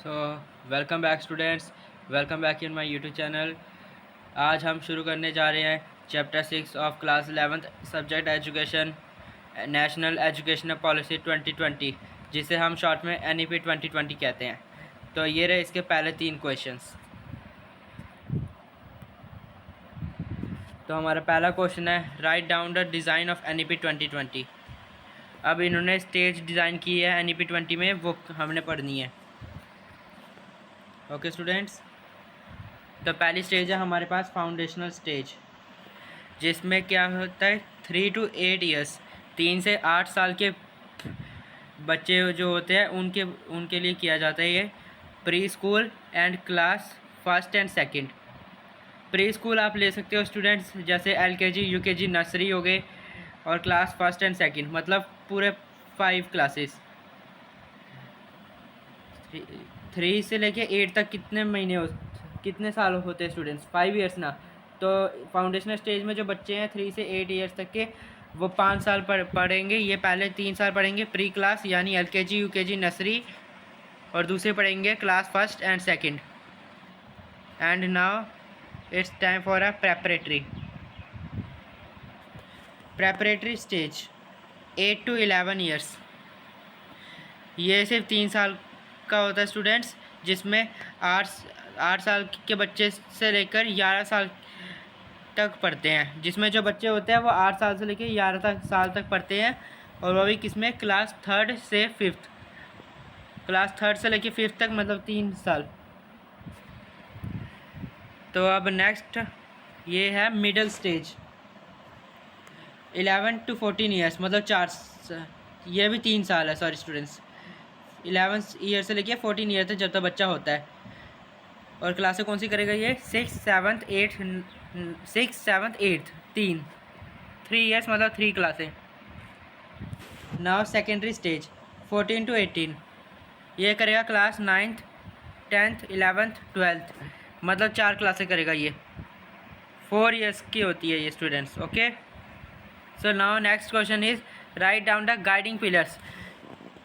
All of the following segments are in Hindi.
So welcome back students, welcome back in my YouTube channel. आज हम शुरू करने जा रहे हैं chapter 6 of class 11th subject education, national educational policy 2020, जिसे हम शॉर्ट में NEP 2020 कहते हैं। तो ये रहे इसके पहले 3 क्वेश्चंस। तो हमारा पहला क्वेश्चन है, write down the design of NEP 2020। अब इन्होंने स्टेज डिज़ाइन की है NEP 20 में, वो हमने पढ़नी है। ओके स्टूडेंट्स, तो पहली स्टेज है हमारे पास फाउंडेशनल स्टेज, जिसमें क्या होता है 3 to 8 ईयर्स, 3 से 8 साल के बच्चे जो होते हैं उनके लिए किया जाता है ये pre school and class first and second. Pre school आप ले सकते हो स्टूडेंट्स, जैसे LKG UKG नर्सरी हो गए, और क्लास फर्स्ट एंड सेकंड मतलब पूरे 5 क्लासेस। 3 से लेके 8 तक कितने साल होते हैं स्टूडेंट्स? 5 ईयर्स ना। तो फाउंडेशनल स्टेज में जो बच्चे हैं 3 से 8 ईयर्स तक के, वो 5 साल पढ़ेंगे। ये पहले 3 साल पढ़ेंगे प्री क्लास यानी LKG UKG नर्सरी, और दूसरे पढ़ेंगे class first and second. And now it's time for a preparatory stage 8 to 11 years. ये सिर्फ 3 साल का होता है स्टूडेंट्स, जिसमें 8 साल के बच्चे से लेकर 11 साल तक पढ़ते हैं। जिसमें जो बच्चे होते हैं वो 8 साल से लेकर 11 साल तक पढ़ते हैं, और वो भी किसमें? क्लास 3rd से 5th। क्लास 3rd से लेकर 5th तक मतलब 3 साल। तो अब नेक्स्ट ये है मिडिल स्टेज 11 to 14 ईयर्स, मतलब ये भी 3 साल है। सॉरी स्टूडेंट्स, 11 ईयर से लेके 14 ईयर तक जब तक बच्चा होता है। और क्लासें कौन सी करेगा ये? 6th 7th 8th 3 ईयर्स मतलब 3 क्लासें। नाउ सेकेंडरी स्टेज 14 to 18, ये करेगा class 9th 10th 11th 12th मतलब 4 क्लासें करेगा। ये 4 ईयर्स की होती है ये students. Okay, so now next question is write down the guiding pillars.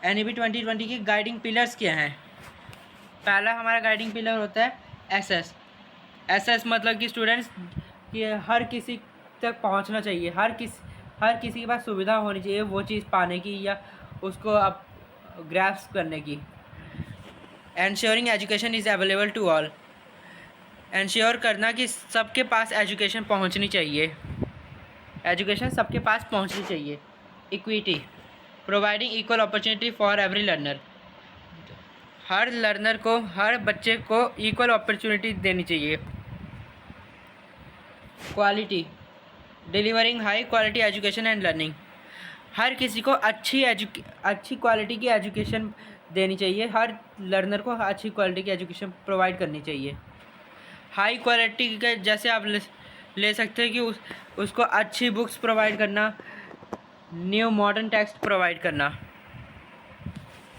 NEP 2020 की गाइडिंग पिलर्स क्या हैं? पहला हमारा गाइडिंग पिलर होता है SS मतलब कि स्टूडेंट्स कि हर किसी तक पहुंचना चाहिए, हर किसी के पास सुविधा होनी चाहिए वो चीज़ पाने की या उसको अब ग्रैस्प करने की। Ensuring education is available to all, ensure करना कि सबके पास एजुकेशन पहुंचनी चाहिए, एजुकेशन सबके पास पहुंचनी चाहिए। Equity, providing equal opportunity for every learner, हर लर्नर को, हर बच्चे को इक्वल अपॉर्चुनिटी देनी चाहिए। Quality, delivering high quality education and learning, हर किसी को अच्छी क्वालिटी की एजुकेशन देनी चाहिए, हर लर्नर को अच्छी क्वालिटी की एजुकेशन प्रोवाइड करनी चाहिए। हाई क्वालिटी के जैसे आप ले सकते हैं कि उसको अच्छी बुक्स प्रोवाइड करना, न्यू मॉडर्न टेक्स्ट प्रोवाइड करना।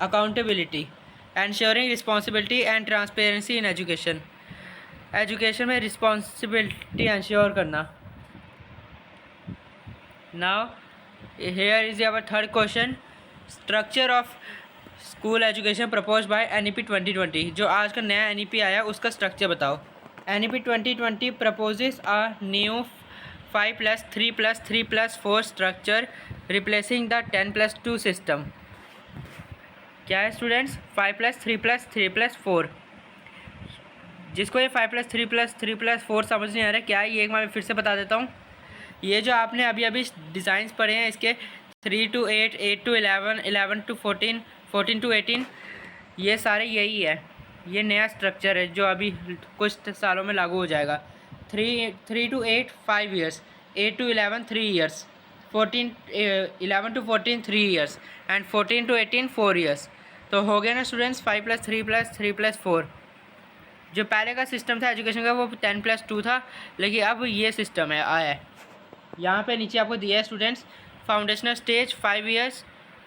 Accountability, ensuring responsibility and transparency in education, education में रिस्पॉन्सिबिलिटी एंश्योर करना। Now here is our third question, structure of school education propose by NEP 2020। जो आज का नया NEP आया उसका स्ट्रक्चर बताओ। NEP 2020 proposes a new 5+3+3+4 structure replacing the 10+2 system। क्या है स्टूडेंट्स? 5+3+3+4। जिसको ये 5+3+3+4 समझ नहीं आ रहा है क्या है, ये एक बार फिर से बता देता हूँ। ये जो आपने अभी डिज़ाइंस पढ़े हैं इसके 3 to 8, 8 to 11, 11 to 14, 14 to 18, ये सारे यही है। ये नया स्ट्रक्चर है जो अभी कुछ सालों में लागू हो जाएगा। 3 to 8 5 years, 8 to 11 3 years, 11 to 14 3 years and 14 to 18 4 years. तो हो गया ना स्टूडेंट्स 5+3+3+4। जो पहले का सिस्टम था एजुकेशन का वो 10+2 था, लेकिन अब ये सिस्टम है आया है। यहाँ पे नीचे आपको दिया है students, foundational stage 5 years,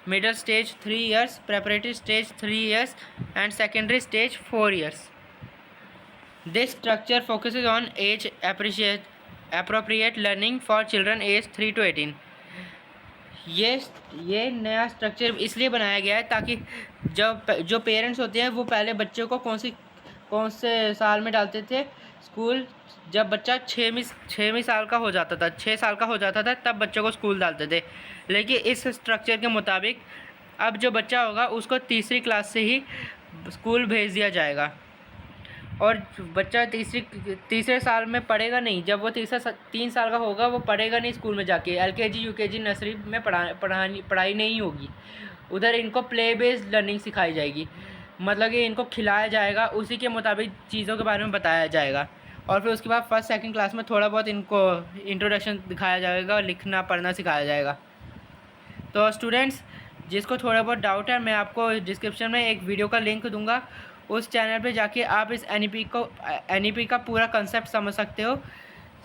middle stage 3 years, preparatory stage 3 years and secondary stage 4 years. This structure focuses on age appropriate learning for children age 3 to 18। ये नया स्ट्रक्चर इसलिए बनाया गया है ताकि जो पेरेंट्स होते हैं वो पहले बच्चे को कौन से साल में डालते थे स्कूल, जब बच्चा छः साल का हो जाता था, 6 साल का हो जाता था तब बच्चों को स्कूल डालते थे। लेकिन इस स्ट्रक्चर के मुताबिक अब जो बच्चा होगा उसको तीसरी क्लास से ही स्कूल भेज दिया जाएगा। और बच्चा तीसरे साल में पढ़ेगा नहीं, जब वो 3 साल का होगा वो पढ़ेगा नहीं स्कूल में जाके, LKG UKG नर्सरी में पढ़ाई नहीं होगी। उधर इनको प्ले बेस्ड लर्निंग सिखाई जाएगी, मतलब कि इनको खिलाया जाएगा, उसी के मुताबिक चीज़ों के बारे में बताया जाएगा। और फिर उसके बाद 1st 2nd क्लास में थोड़ा बहुत इनको इंट्रोडक्शन दिखाया जाएगा और लिखना पढ़ना सिखाया जाएगा। तो स्टूडेंट्स, जिसको थोड़ा बहुत डाउट है, मैं आपको डिस्क्रिप्शन में एक वीडियो का लिंक दूंगा, उस चैनल पे जाके आप इस NEP का पूरा कंसेप्ट समझ सकते हो।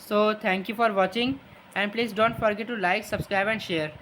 So thank you for watching and please don't forget to like, subscribe and share.